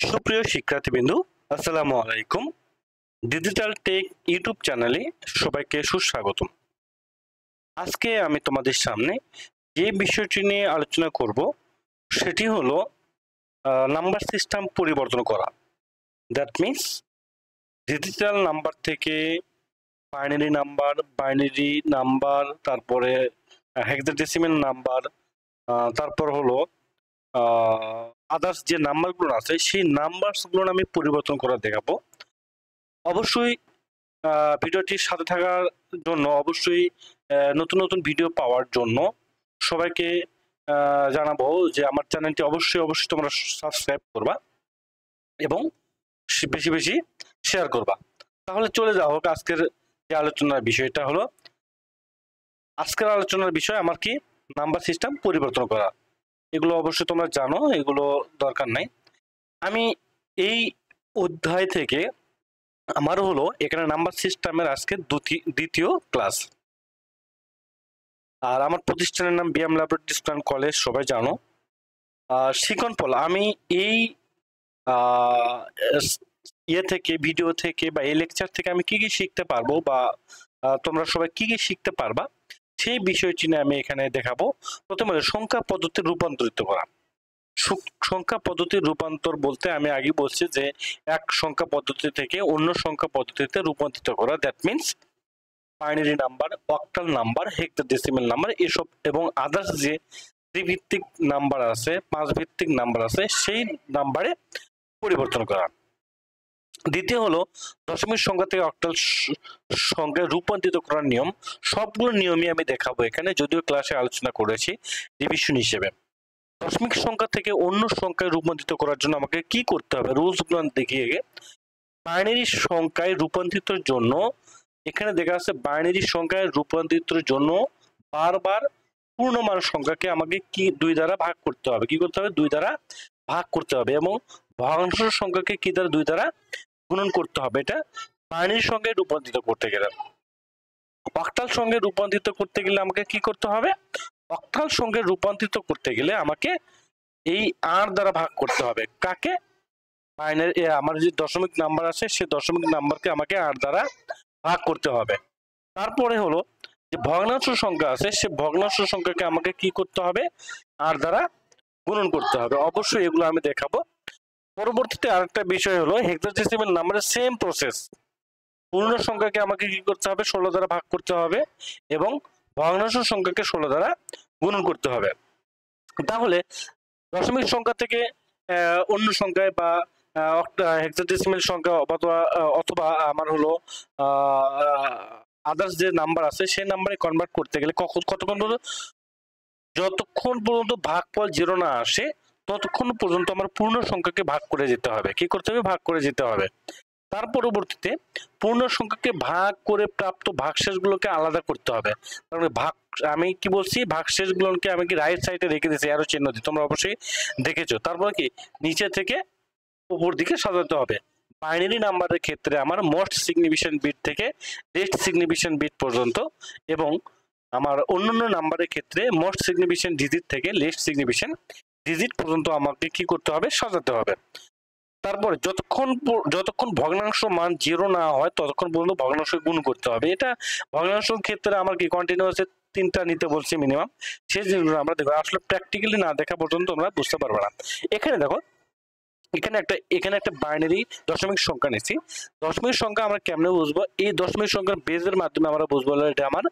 সুপ্রিয় শিক্ষার্থীবৃন্দ, আসসালামু আলাইকুম। ডিজিটাল টেক ইউটিউব চ্যানেলে সবাইকে সুস্বাগতম। আজকে আমি তোমাদের সামনে যে বিষয়টি নিয়ে আলোচনা করব সেটি হলো নাম্বার সিস্টেম পরিবর্তন করা। দ্যাট মিনস ডিজিটাল নাম্বার থেকে বাইনারি নাম্বার, তারপরে হেক্সাডেসিমাল নাম্বার, তারপর হলো আদার্স যে নাম্বারগুলো আছে সেই নাম্বারসগুলো আমি পরিবর্তন করে দেখাবো। অবশ্যই ভিডিওটির সাথে থাকার জন্য অবশ্যই নতুন নতুন ভিডিও পাওয়ার জন্য সবাইকে জানাবো যে আমার চ্যানেলটি অবশ্যই তোমরা সাবস্ক্রাইব করবা এবং বেশি বেশি শেয়ার করবা। তাহলে চলে যাওয়া হোক আজকের যে আলোচনার বিষয়টা হলো, আজকের আলোচনার বিষয় আমার কি নাম্বার সিস্টেম পরিবর্তন করা। এগুলো অবশ্যই তোমরা জানো, এগুলো দরকার নাই। আমি এই অধ্যায় থেকে আমার হলো এখানে নাম্বার সিস্টেমের আজকে দ্বিতীয় ক্লাস। আর আমার প্রতিষ্ঠানের নাম BM laboratory school and college, সবাই জানো। শিকনফল আমি এই ইয়ে থেকে, ভিডিও থেকে বা এই লেকচার থেকে আমি কি কি শিখতে পারবো বা তোমরা সবাই কি কি শিখতে পারবা সেই বিষয়টি নিয়ে আমি এখানে দেখাবো। প্রথমে সংখ্যা পদ্ধতি রূপান্তরিত করা। সংখ্যা পদ্ধতির রূপান্তর বলতে আমি আগে বলছি যে এক সংখ্যা পদ্ধতি থেকে অন্য সংখ্যা পদ্ধতিতে রূপান্তরিত করা। That means binary number, octal number, hexadecimal number এসব এবং আদার্স যে ত্রিভিত্তিক নাম্বার আছে, 5 ভিত্তিক নাম্বার আছে, সেই নাম্বারে পরিবর্তন করা। দ্বিতীয় হলো দশমিক সংখ্যা থেকে অক্টাল সংখ্যায় রূপান্তরিত করার নিয়ম। সবগুলো নিয়মই আমি দেখাবো এখানে, যদিও ক্লাসে আলোচনা করেছি রিভিশন হিসেবে। দশমিক সংখ্যা থেকে অন্য সংখ্যায় রূপান্তরিত করার জন্য আমাকে কি করতে হবে, রুলসগুলো দেখিয়ে বাইনারি সংখ্যায় রূপান্তরিতের জন্য এখানে দেখা আছে বাইনারি সংখ্যায় রূপান্তরিতের জন্য বারবার পূর্ণমান সংখ্যাকে আমাকে কি 2 দ্বারা ভাগ করতে হবে। কি করতে হবে? 2 দ্বারা ভাগ করতে হবে। এবং ভগ্নাংশ সংখ্যাকে কি দ্বারা? 2 দ্বারা গুণন করতে হবে। এটা বাইনারি সংখ্যায় রূপান্তরিত করতে গেলে। অক্টাল সংখ্যায় রূপান্তরিত করতে গেলে আমাকে কি করতে হবে? অক্টাল সংখ্যায় রূপান্তরিত করতে গেলে আমাকে এই 8 দ্বারা ভাগ করতে হবে। কাকে? বাইনারি আমার যে দশমিক নাম্বার আছে সেই দশমিক নাম্বারকে আমাকে 8 দ্বারা ভাগ করতে হবে। তারপরে হলো যে ভগ্নাংশ সংখ্যা আছে সে ভগ্নাংশ সংখ্যাকে আমাকে কি করতে হবে? 8 দ্বারা গুণন করতে হবে। অবশ্যই এগুলো আমি দেখাবো। পরবর্তীতে আরেকটা বিষয় হলো হেক্সাডেসিমাল নাম্বারের সেম প্রসেস। পূর্ণ সংখ্যাকে আমাকে কি করতে হবে? 16 দ্বারা ভাগ করতে হবে এবং ভগ্নাংশ সংখ্যাকে 16 দ্বারা গুণন করতে হবে। তাহলে দশমিক সংখ্যা থেকে অন্য সংখ্যায় বা হেক্সাডেসিমাল সংখ্যা অথবা আমার হলো আদার্স যে নাম্বার আছে সেই নাম্বারে কনভার্ট করতে গেলে কতক্ষণ পর্যন্ত? যতক্ষণ পর্যন্ত ভাগফল 0 না আসে ততক্ষণ পর্যন্ত আমার পূর্ণ সংখ্যাকে ভাগ করে যেতে হবে। কি করতে হবে? ভাগ করে যেতে হবে। তার পরবর্তীতে পূর্ণ সংখ্যাকে ভাগ করে প্রাপ্ত ভাগশেষগুলোকে আলাদা করতে হবে। তাহলে আমি কি বলছি? ভাগশেষগুলোকে আমি কি রাইট সাইডে রেখে দিয়েছি অ্যারো চিহ্ন দিয়ে, তোমরা অবশ্যই দেখেছো। তারপর কি নিচে থেকে উপর দিকে সাজাতে হবে। বাইনারি নাম্বারের ক্ষেত্রে আমার মোস্ট সিগনিফিকেন্ট বিট থেকে লিস্ট সিগনিফিকেন্ট বিট পর্যন্ত এবং আমার অন্যান্য নাম্বারের ক্ষেত্রে মোস্ট সিগনিফিকেন্ট ডিজিট থেকে লিস্ট সিগনিফিকেন্ট ডিজিট পর্যন্ত আমাকে কি করতে হবে? সাজাতে হবে। তারপরে যতক্ষণ ভগ্নাংশ মান 0 না হয় ততক্ষণ পর্যন্ত ভগ্নাংশ গুণ করতে হবে। এটা ভগ্নাংশের ক্ষেত্রে আমার কি কন্টিনিউয়াসে 3টা নিতে বলছি মিনিমাম। সেই জিনিসগুলো আমরা দেখো, আসলে প্র্যাকটিক্যালি না দেখা পর্যন্ত তোমরা বুঝতে পারবে না। এখানে দেখো, এখানে একটা বাইনারি দশমিক সংখ্যা নিচ্ছি। দশমিক সংখ্যা আমরা কেমনে বুঝবো? এই দশমিক সংখ্যার বেজের মাধ্যমে আমরা বুঝবো এটা আমার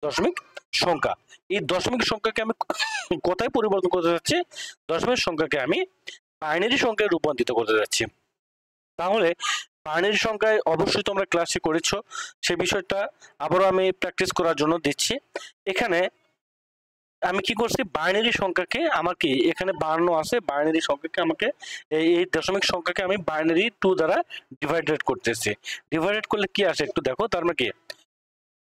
দশমিক সংখ্যা। এই দশমিক সংখ্যাকে আমি কোথায় পরিবর্তন করতে যাচ্ছি? দশমিক সংখ্যাকে আমি বাইনারি সংখ্যায় রূপান্তরিত করতে যাচ্ছি। তাহলে বাইনারি সংখ্যায় অবশ্যই তোমরা ক্লাসে করেছো, সেই বিষয়টা আবারও আমি প্র্যাকটিস করার জন্য দিচ্ছি। এখানে আমি কি করছি? বাইনারি সংখ্যাকে আমার কি এখানে 52 আছে, বাইনারি সংখ্যাকে আমাকে এই দশমিক সংখ্যাকে আমি বাইনারি 2 দ্বারা ডিভাইডেড করতেছি। ডিভাইডেড করলে কি আসে একটু দেখো। তার মানে কি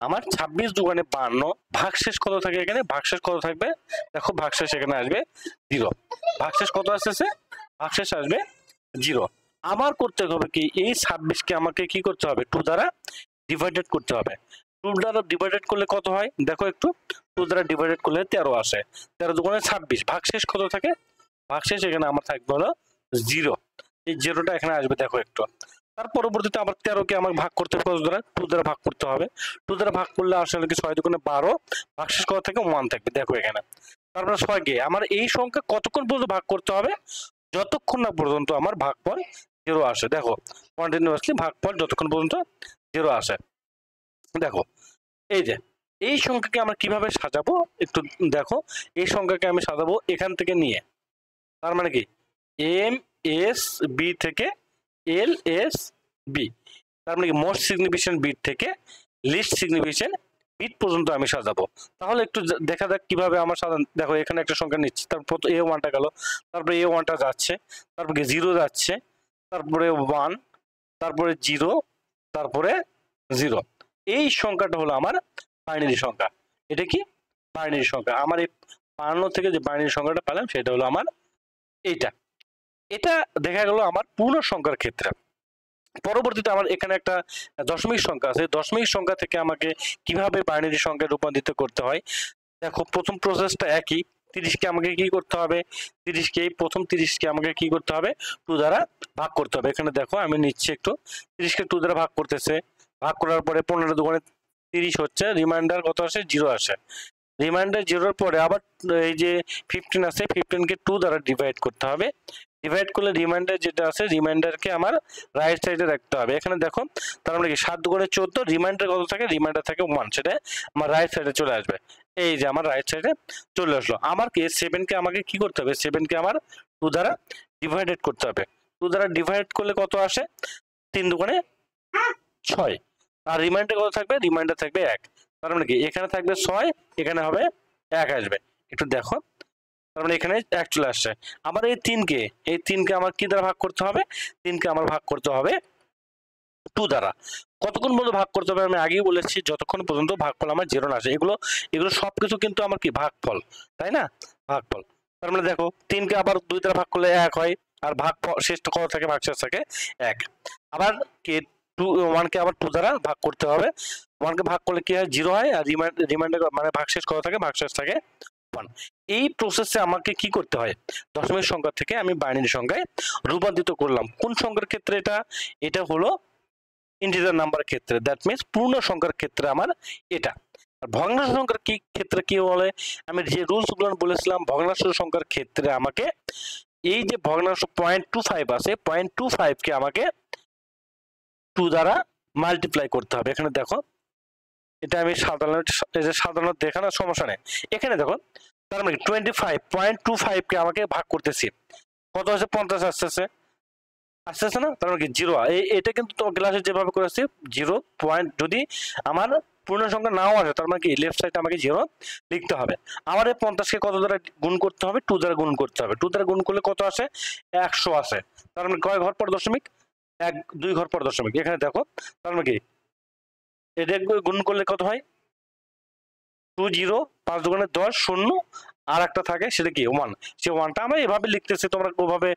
আমার 26 দুগুণে 52, ভাগশেষ কত থাকে এখানে? ভাগশেষ কত থাকবে? দেখো ভাগশেষ এখানে আসবে 0। ভাগশেষ কত আসতেছে? ভাগশেষ আসবে 0। আমার করতে হবে কি এই 26কে আমাকে কি করতে হবে? 2 দ্বারা ডিভাইডেড করতে হবে। 2 দ্বারা ডিভাইডেড করলে কত হয় দেখো একটু। 2 দ্বারা ডিভাইডেড করলে 13 আসে। 13 দুগুণে 26। ভাগশেষ কত থাকে? ভাগশেষ এখানে আমার থাকবে হলো 0। এই জিরোটা এখানে আসবে দেখো একটু। তার পরবর্তীতে আবার 13 কে আমাকে ভাগ করতে হবে কত দ্বারা? 2 দ্বারা ভাগ করতে হবে। 2 দ্বারা ভাগ করলে আসলে কি 6 দুগুণে 12, ভাগশেষ কত থাকে 1 থাকবে দেখো এখানে। তারপরে 6 কে আমার এই সংখ্যা কতক্ষণ পর্যন্ত ভাগ করতে হবে? যতক্ষণ না পর্যন্ত আমার ভাগফল 0 আসে। দেখো কন্টিনিউয়াসলি ভাগফল যতক্ষণ পর্যন্ত 0 আসে। দেখো এই যে এই সংখ্যাকে আমরা কিভাবে সাজাবো একটু দেখো। এই সংখ্যাকে আমি সাজাবো এখান থেকে নিয়ে, তার মানে কি এম এস বি থেকে এল এস বি, তার মানে কি মোস্ট সিগনিফিকেন্ট বিট থেকে লিস্ট সিগনিফিকেন্ট বিট পর্যন্ত আমি সাজাবো। তাহলে একটু দেখা যাক কিভাবে আমার সাজান। দেখো এখানে একটা সংখ্যা নিচ্ছি, তারপর এ ওয়ানটা গেল, তারপরে এ ওয়ানটা যাচ্ছে, তারপরে জিরো যাচ্ছে, তারপরে 1, তারপরে 0, তারপরে 0। এই সংখ্যাটা হলো আমার বাইনারি সংখ্যা। এটা কি বাইনারি সংখ্যা? আমার এই 52 থেকে যে বাইনারি সংখ্যাটা পেলাম সেটা হলো আমার এইটা। এটা দেখা গেল আমার পূর্ণ সংখ্যার ক্ষেত্রে। পরবর্তীতে আমার এখানে একটা দশমিক সংখ্যা আছে। দশমিক সংখ্যা থেকে আমাকে কিভাবে বাইনারি সংখ্যায় রূপান্তরিত করতে হয় দেখো, প্রথম প্রসেসটা একই। 30 কে আমাকে কি করতে হবে? 30 কে প্রথম 30 কে আমাকে কি করতে হবে? 2 দ্বারা ভাগ করতে হবে। এখানে দেখো আমি নিচ্ছি একটু, 30 কে 2 দ্বারা ভাগ করতেছে। ভাগ করার পরে 15 দুগুণে 30 হচ্ছে, রিমাইন্ডার কত আসে? 0 আসে। রিমাইন্ডার 0-র পরে আবার এই যে 15 আছে, 15 কে 2 দ্বারা ডিভাইড করতে হবে। ডিভাইড করলে রিমাইন্ডার যেটা আছে, রিমাইন্ডারকে আমার রাইট সাইডে রাখতে হবে। এখানে দেখো তার মানে কি 7 দুগুণে 14, রিমাইন্ডার কত থাকে? রিমাইন্ডার থাকে 1, সেটা আমার রাইট সাইডে চলে আসবে। এই যে আমার রাইট সাইডে চলে আসলো। আমার কি 7 কে আমাকে কি করতে হবে? 7 কে আমার 2 দ্বারা ডিভাইডেড করতে হবে। 2 দ্বারা ডিভাইড করলে কত আসে? 3 দুগুণে 6। আর রিমাইন্ডার কত থাকবে? রিমাইন্ডার থাকবে 1। তার মানে কি এখানে থাকবে 6, এখানে হবে 1 আসবে। একটু দেখো, তার মানে এখানে 1 চলে আসছে। আবার এই 3 কে আমার কি দ্বারা ভাগ করতে হবে? 3 কে আমার ভাগ করতে হবে 2 দ্বারা। কতক্ষণ পর্যন্ত ভাগ করতে হবে? আমি আগেই বলেছি যতক্ষণ পর্যন্ত ভাগফল আমার 0 না আসে। এগুলো সবকিছু কিন্তু আমার কি ভাগফল, তাই না? ভাগফল। তার মানে দেখো 3 কে আবার 2 দ্বারা ভাগ করলে 1 হয়, আর ভাগফল শেষটা কত থাকে? ভাগশেষ থাকে 1। আবার কি 1 কে আবার 2 দ্বারা ভাগ করতে হবে। 1 কে ভাগ করলে কি হয়? 0 হয়, আর রিমাইন্ডার মানে ভাগশেষ কত থাকে? ভাগশেষ থাকে 1। এই প্রসেসে আমাকে কি করতে হয়? দশমিক সংখ্যা থেকে আমি বাইনারি সংখ্যায় রূপান্তরিত করলাম। কোন সংখ্যার ক্ষেত্রে এটা? এটা হলো ইন্টিজার নাম্বারের ক্ষেত্রে, দ্যাট মিন্স পূর্ণ সংখ্যার ক্ষেত্রে আমার এটা। আর ভগ্নাংশ সংখ্যার কি ক্ষেত্রে কি বলে? আমি যে রুলস গুলো বলেছিলাম, ভগ্নাংশ সংখ্যার ক্ষেত্রে আমাকে এই যে ভগ্নাংশ 0.25 আছে, 0.25 কে আমাকে 2 দ্বারা মাল্টিপ্লাই করতে হবে। এখানে দেখো এটা আমি সাধারণত দেখানোর সমস্যা নেই। এখানে দেখো তার মানে 0.25 কে আমাকে ভাগ করতেছি, কত আছে? 50 আসতেছে না? তার মানে কি 0। এটা কিন্তু তোমার ক্লাসে যেভাবে করেছি 0 পয়েন্ট, যদি আমার পূর্ণ সংখ্যা নাও আসে তার মানে কি লেফট সাইডে আমাকে 0 লিখতে হবে। আমার এই 50 কে কত দ্বারা গুণ করতে হবে? 2 দ্বারা গুণ করতে হবে। 2 দ্বারা গুণ করলে কত আসে? 100 আসে। তার মানে কয় ঘর পর দশমিক? 2 ঘর পর দশমিক। এখানে দেখো তার মানে কি এটা গুণ করলে কত হয়? 2 0, 5 দুগুণে 10, 0, আর একটা থাকে সেটা কি 1। সে 1টা আমরা এভাবে লিখতেছি, তোমরা ওভাবে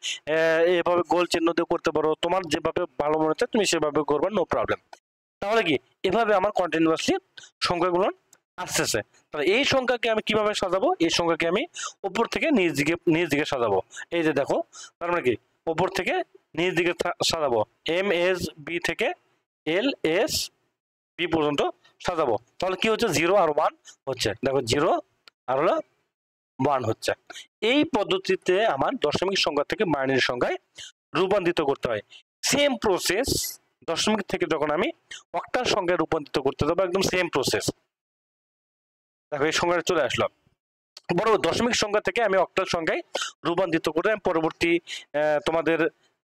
এভাবে গোল চিহ্ন দিয়ে করতে পারো, তোমার যেভাবে ভালো মনে হচ্ছে তুমি সেভাবে করবে, নো প্রবলেম। তাহলে কি এভাবে আমার কন্টিনিউয়াসলি সংখ্যাগুলো আসতেছে। তাহলে এই সংখ্যাকে আমি কিভাবে সাজাবো? এই সংখ্যাকে আমি উপর থেকে নিচ দিকে সাজাবো। এই যে দেখো তার মানে কি উপর থেকে নিচ দিকে সাজাবো, এম এস বি থেকে এল এস বি পর্যন্ত সাজাবো। তাহলে কি হচ্ছে? 0 আর 1 হচ্ছে। দেখো 0 আর হলো 1 হচ্ছে। এই পদ্ধতিতে আমার দশমিক সংখ্যা থেকে বাইনারি সংখ্যায় রূপান্তরিত করতে হয়। সেম প্রসেস দশমিক থেকে যখন আমি অক্টাল সংখ্যায় রূপান্তরিত করতে যাবো, একদম সেম প্রসেস। দেখো এই সংখ্যাটা চলে আসলো। বড় দশমিক সংখ্যা থেকে আমি অক্টাল সংখ্যায় রূপান্তরিত করে তোমাদের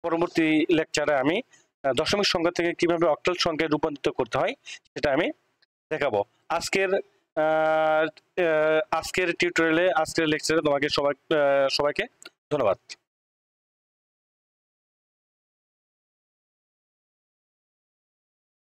পরবর্তী লেকচারে আমি দশমিক সংখ্যা থেকে কিভাবে অক্টাল সংখ্যায় রূপান্তরিত করতে হয় সেটা আমি দেখাবো। আজকের টিউটোরিয়ালে, আজকের লেকচারে তোমাকে সবাইকে ধন্যবাদ।